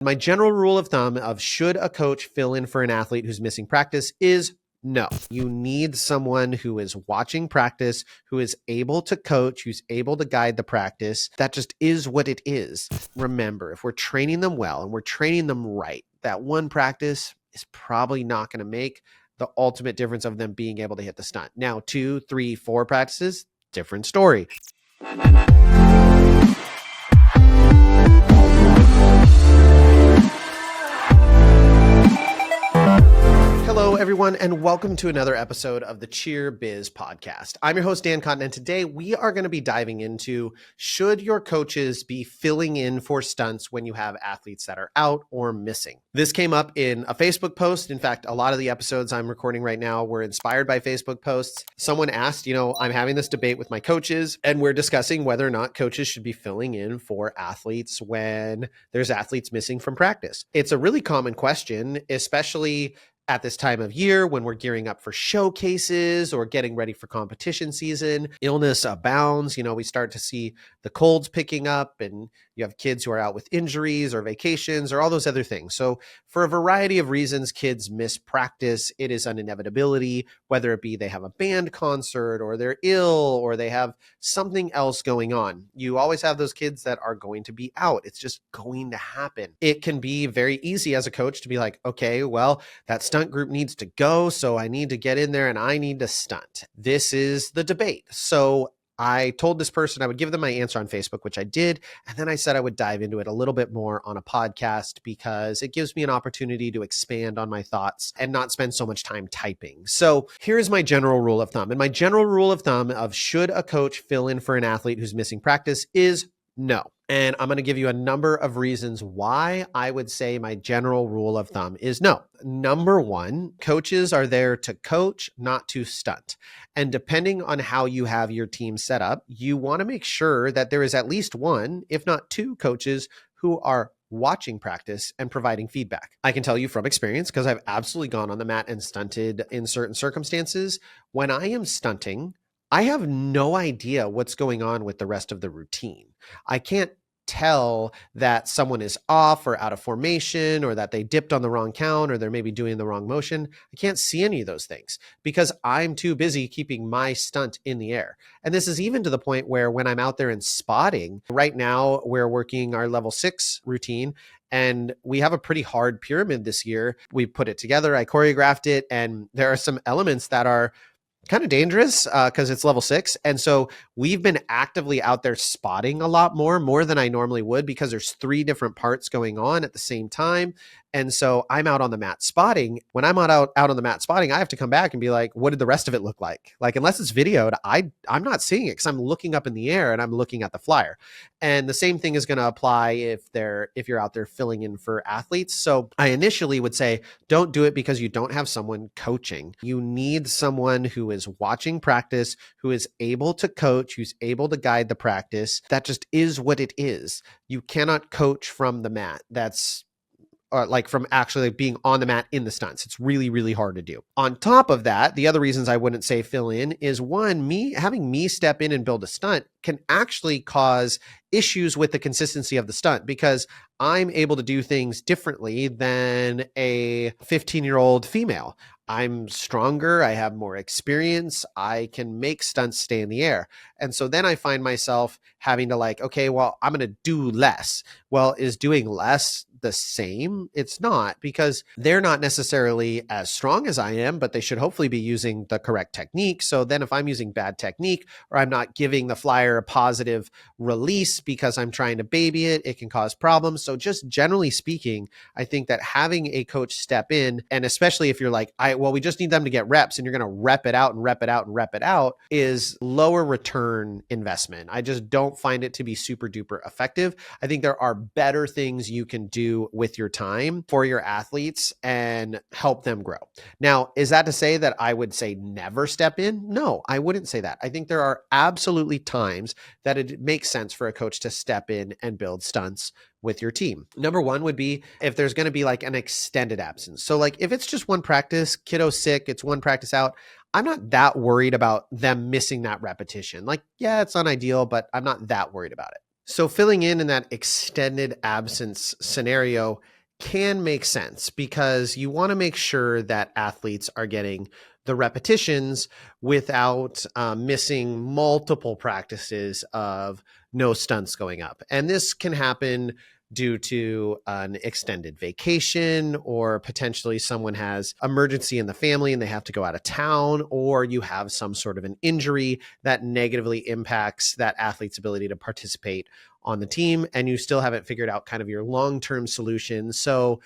My general rule of thumb of should a coach fill in for an athlete who's missing practice is no. You need someone who is watching practice, who is able to coach, who's able to guide the practice. That just is what it is. Remember, if we're training them well and we're training them right, that one practice is probably not going to make the ultimate difference of them being able to hit the stunt. Now, 2, 3, 4 practices, different story. Hello, everyone, and welcome to another episode of the Cheer Biz podcast. I'm your host, Dan Cotton, and today we are going to be diving into should your coaches be filling in for stunts when you have athletes that are out or missing? This came up in a Facebook post. In fact, a lot of the episodes I'm recording right now were inspired by Facebook posts. Someone asked, I'm having this debate with my coaches, and we're discussing whether or not coaches should be filling in for athletes when there's athletes missing from practice. It's a really common question, especially at this time of year when we're gearing up for showcases or getting ready for competition season. Illness abounds. We start to see the colds picking up, and you have kids who are out with injuries or vacations or all those other things. So for a variety of reasons, kids miss practice. It is an inevitability, whether it be they have a band concert or they're ill or they have something else going on. You always have those kids that are going to be out. It's just going to happen. It can be very easy as a coach to be like, okay, well, that stunt group needs to go, so I need to get in there and I need to stunt. This is the debate. So I told this person I would give them my answer on Facebook, which I did. And then I said I would dive into it a little bit more on a podcast because it gives me an opportunity to expand on my thoughts and not spend so much time typing. So here's my general rule of thumb. And my general rule of thumb of should a coach fill in for an athlete who's missing practice is no. And I'm going to give you a number of reasons why I would say my general rule of thumb is no. Number one, coaches are there to coach, not to stunt. And depending on how you have your team set up, you want to make sure that there is at least one, if not two coaches who are watching practice and providing feedback. I can tell you from experience, because I've absolutely gone on the mat and stunted in certain circumstances. When I am stunting, I have no idea what's going on with the rest of the routine. I can't tell that someone is off or out of formation or that they dipped on the wrong count or they're maybe doing the wrong motion. I can't see any of those things because I'm too busy keeping my stunt in the air. And this is even to the point where when I'm out there and spotting, right now we're working our level 6 routine and we have a pretty hard pyramid this year. We put it together, I choreographed it, and there are some elements that are kind of dangerous because it's level 6. And so we've been actively out there spotting a lot more than I normally would because there's 3 different parts going on at the same time. And so I'm out on the mat spotting. When I'm out on the mat spotting, I have to come back and be like, what did the rest of it look like? Like, unless it's videoed, I'm not seeing it because I'm looking up in the air and I'm looking at the flyer. And the same thing is going to apply if you're out there filling in for athletes. So I initially would say, don't do it because you don't have someone coaching. You need someone who is watching practice, who is able to coach, who's able to guide the practice. That just is what it is. You cannot coach from the mat. That's from actually being on the mat in the stunts. It's really, really hard to do. On top of that, the other reasons I wouldn't say fill in is one, having me step in and build a stunt can actually cause issues with the consistency of the stunt because I'm able to do things differently than a 15-year-old female. I'm stronger. I have more experience. I can make stunts stay in the air. And so then I find myself having to I'm going to do less. Well, is doing less the same? It's not, because they're not necessarily as strong as I am, but they should hopefully be using the correct technique. So then if I'm using bad technique or I'm not giving the flyer a positive release because I'm trying to baby it, it can cause problems. So just generally speaking, I think that having a coach step in, and especially if you're like, we just need them to get reps and you're going to rep it out and rep it out and rep it out, is lower return investment. I just don't find it to be super duper effective. I think there are better things you can do with your time for your athletes and help them grow. Now, is that to say that I would say never step in? No, I wouldn't say that. I think there are absolutely times that it makes sense for a coach to step in and build stunts with your team. Number one would be if there's going to be like an extended absence. So like if it's just one practice, kiddo's sick, it's one practice out, I'm not that worried about them missing that repetition. Like, yeah, it's not ideal, but I'm not that worried about it. So filling in that extended absence scenario can make sense because you want to make sure that athletes are getting the repetitions without missing multiple practices of no stunts going up. And this can happen due to an extended vacation, or potentially someone has emergency in the family and they have to go out of town, or you have some sort of an injury that negatively impacts that athlete's ability to participate on the team, and you still haven't figured out kind of your long-term solution. So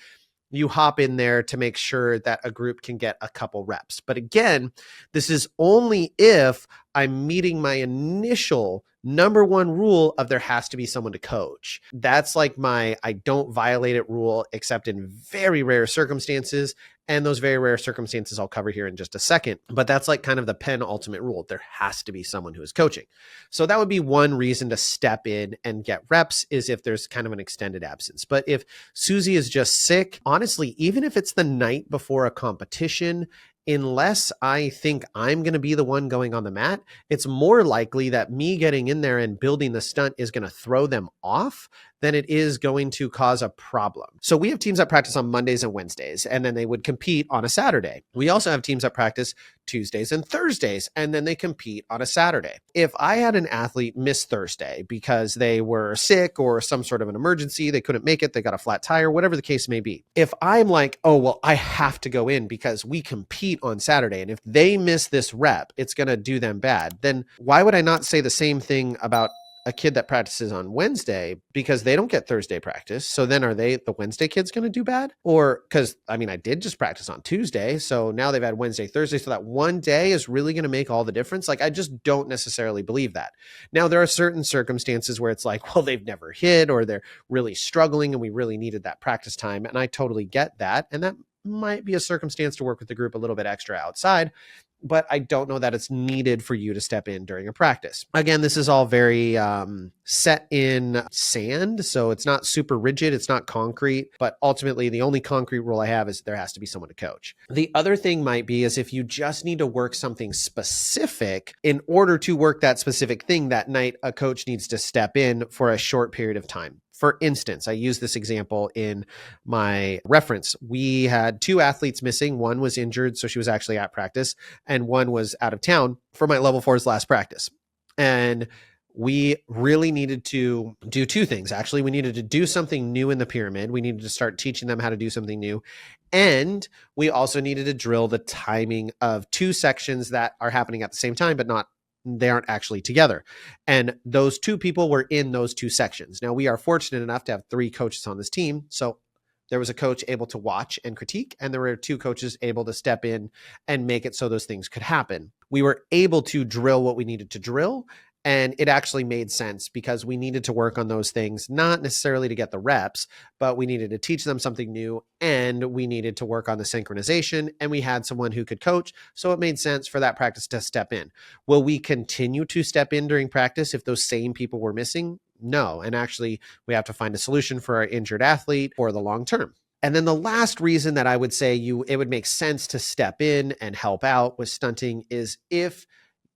you hop in there to make sure that a group can get a couple reps. But again, this is only if I'm meeting my initial number one rule of there has to be someone to coach. That's like my I don't violate it rule, except in very rare circumstances. And those very rare circumstances I'll cover here in just a second. But that's like kind of the penultimate rule. There has to be someone who is coaching. So that would be one reason to step in and get reps, is if there's kind of an extended absence. But if Susie is just sick, honestly, even if it's the night before a competition, unless I think I'm going to be the one going on the mat, it's more likely that me getting in there and building the stunt is going to throw them off than it is going to cause a problem. So we have teams that practice on Mondays and Wednesdays, and then they would compete on a Saturday. We also have teams that practice Tuesdays and Thursdays, and then they compete on a Saturday. If I had an athlete miss Thursday because they were sick or some sort of an emergency, they couldn't make it, they got a flat tire, whatever the case may be. If I'm like, oh, well, I have to go in because we compete on Saturday, and if they miss this rep, it's going to do them bad, then why would I not say the same thing about a kid that practices on Wednesday, because they don't get Thursday practice? So then are the Wednesday kids going to do bad? Or because, I mean, I did just practice on Tuesday. So now they've had Wednesday, Thursday. So that one day is really going to make all the difference. Like, I just don't necessarily believe that. Now, there are certain circumstances where it's like, well, they've never hit, or they're really struggling and we really needed that practice time. And I totally get that. And that might be a circumstance to work with the group a little bit extra outside, but I don't know that it's needed for you to step in during a practice. Again, this is all very set in sand, so it's not super rigid, it's not concrete, but ultimately the only concrete rule I have is there has to be someone to coach. The other thing might be is if you just need to work something specific, in order to work that specific thing that night, a coach needs to step in for a short period of time. For instance, I use this example in my reference. We had two athletes missing. One was injured, so she was actually at practice, and one was out of town for my level 4's last practice. And we really needed to do two things. Actually, we needed to do something new in the pyramid. We needed to start teaching them how to do something new. And we also needed to drill the timing of two sections that are happening at the same time, but they aren't actually together. And those two people were in those two sections. Now, we are fortunate enough to have three coaches on this team. So there was a coach able to watch and critique, and there were two coaches able to step in and make it so those things could happen. We were able to drill what we needed to drill, and it actually made sense because we needed to work on those things, not necessarily to get the reps, but we needed to teach them something new, and we needed to work on the synchronization, and we had someone who could coach. So it made sense for that practice to step in. Will we continue to step in during practice if those same people were missing? No. And actually, we have to find a solution for our injured athlete for the long term. And then the last reason that I would say it would make sense to step in and help out with stunting is if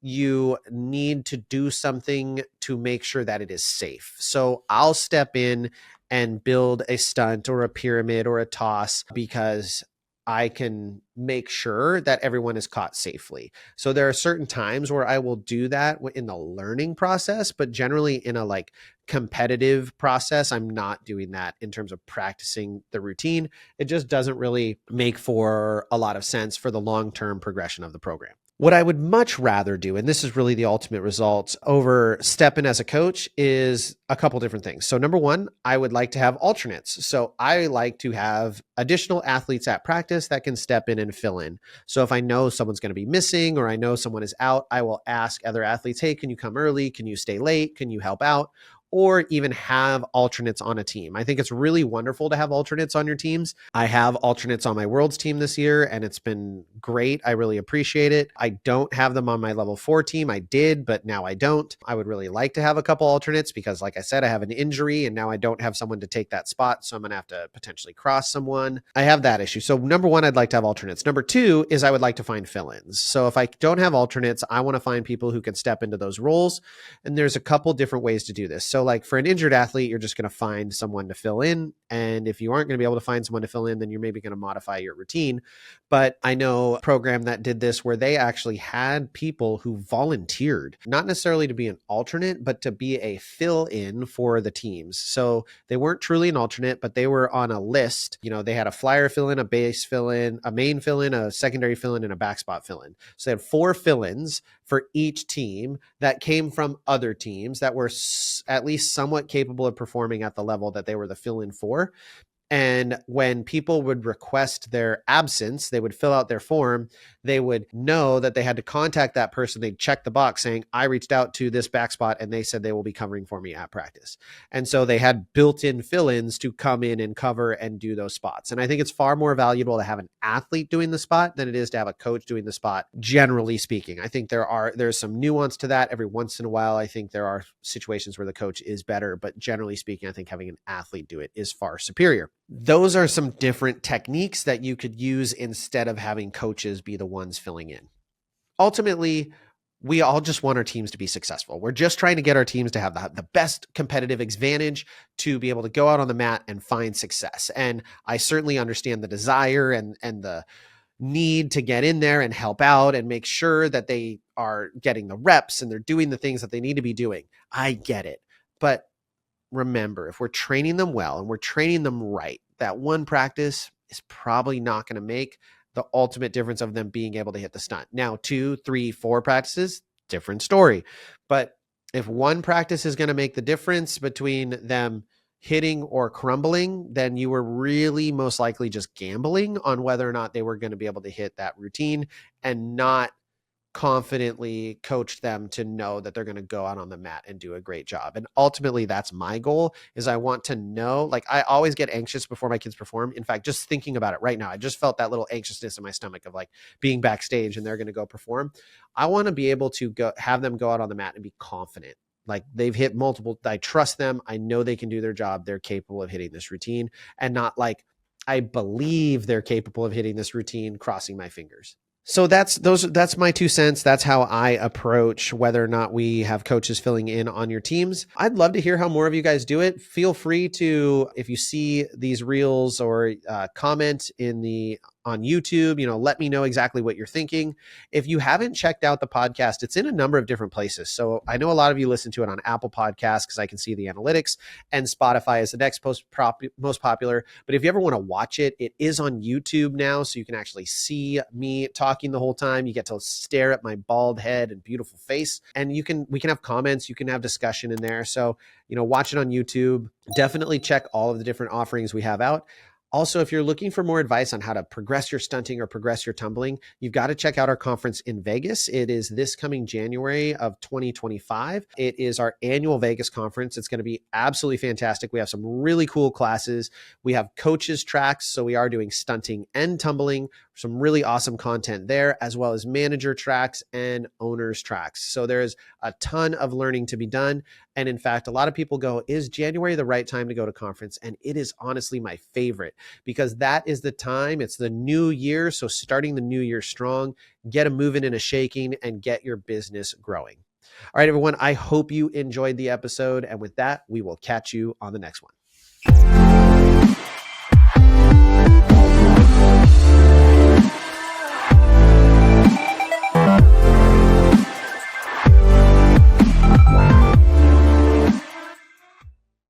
you need to do something to make sure that it is safe. So I'll step in and build a stunt or a pyramid or a toss because I can make sure that everyone is caught safely. So there are certain times where I will do that in the learning process, but generally in a like competitive process, I'm not doing that in terms of practicing the routine. It just doesn't really make for a lot of sense for the long-term progression of the program. What I would much rather do, and this is really the ultimate result over stepping as a coach, is a couple different things. So number one, I would like to have alternates. So I like to have additional athletes at practice that can step in and fill in. So if I know someone's going to be missing or I know someone is out, I will ask other athletes, hey, can you come early? Can you stay late? Can you help out? Or even have alternates on a team. I think it's really wonderful to have alternates on your teams. I have alternates on my Worlds team this year, and it's been great. I really appreciate it. I don't have them on my level 4 team. I did, but now I don't. I would really like to have a couple alternates because, like I said, I have an injury and now I don't have someone to take that spot. So I'm going to have to potentially cross someone. I have that issue. So number one, I'd like to have alternates. Number two is I would like to find fill-ins. So if I don't have alternates, I want to find people who can step into those roles. And there's a couple different ways to do this. So So like for an injured athlete, you're just going to find someone to fill in. And if you aren't going to be able to find someone to fill in, then you're maybe going to modify your routine. But I know a program that did this where they actually had people who volunteered, not necessarily to be an alternate, but to be a fill in for the teams. So they weren't truly an alternate, but they were on a list. They had a flyer fill in, a base fill in, a main fill in, a secondary fill in, and a back spot fill in. So they had 4 fill ins for each team that came from other teams that were at least somewhat capable of performing at the level that they were the fill in for. And when people would request their absence, they would fill out their form. They would know that they had to contact that person. They'd check the box saying, I reached out to this back spot and they said they will be covering for me at practice. And so they had built-in fill-ins to come in and cover and do those spots. And I think it's far more valuable to have an athlete doing the spot than it is to have a coach doing the spot, generally speaking. I think there's some nuance to that. Every once in a while, I think there are situations where the coach is better, but generally speaking, I think having an athlete do it is far superior. Those are some different techniques that you could use instead of having coaches be the ones filling in. Ultimately, we all just want our teams to be successful. We're just trying to get our teams to have the best competitive advantage to be able to go out on the mat and find success. And I certainly understand the desire and the need to get in there and help out and make sure that they are getting the reps and they're doing the things that they need to be doing. I get it. But remember, if we're training them well and we're training them right, that one practice is probably not going to make the ultimate difference of them being able to hit the stunt. Now, 2, 3, 4 practices, different story. But if one practice is going to make the difference between them hitting or crumbling, then you were really most likely just gambling on whether or not they were going to be able to hit that routine and not confidently coach them to know that they're going to go out on the mat and do a great job. And ultimately, that's my goal, is I want to know, like I always get anxious before my kids perform. In fact, just thinking about it right now, I just felt that little anxiousness in my stomach of like being backstage and they're going to go perform. I want to be able to have them go out on the mat and be confident. Like they've hit multiple, I trust them. I know they can do their job. They're capable of hitting this routine, and not like, I believe they're capable of hitting this routine, crossing my fingers. So that's my 2 cents. That's how I approach whether or not we have coaches filling in on your teams. I'd love to hear how more of you guys do it. Feel free to, if you see these reels or comment on YouTube, let me know exactly what you're thinking. If you haven't checked out the podcast, it's in a number of different places. So I know a lot of you listen to it on Apple Podcasts because I can see the analytics, and Spotify is the next most popular. But if you ever want to watch it, it is on YouTube now. So you can actually see me talking the whole time. You get to stare at my bald head and beautiful face, and we can have comments. You can have discussion in there. So, watch it on YouTube. Definitely check all of the different offerings we have out. Also, if you're looking for more advice on how to progress your stunting or progress your tumbling, you've got to check out our conference in Vegas. It is this coming January of 2025. It is our annual Vegas conference. It's going to be absolutely fantastic. We have some really cool classes. We have coaches tracks, so we are doing stunting and tumbling, some really awesome content there, as well as manager tracks and owners tracks. So there's a ton of learning to be done. And in fact, a lot of people go, is January the right time to go to conference? And it is honestly my favorite, because that is the time. It's the new year. So starting the new year strong, get a moving and a shaking, and get your business growing. All right, everyone, I hope you enjoyed the episode. And with that, we will catch you on the next one.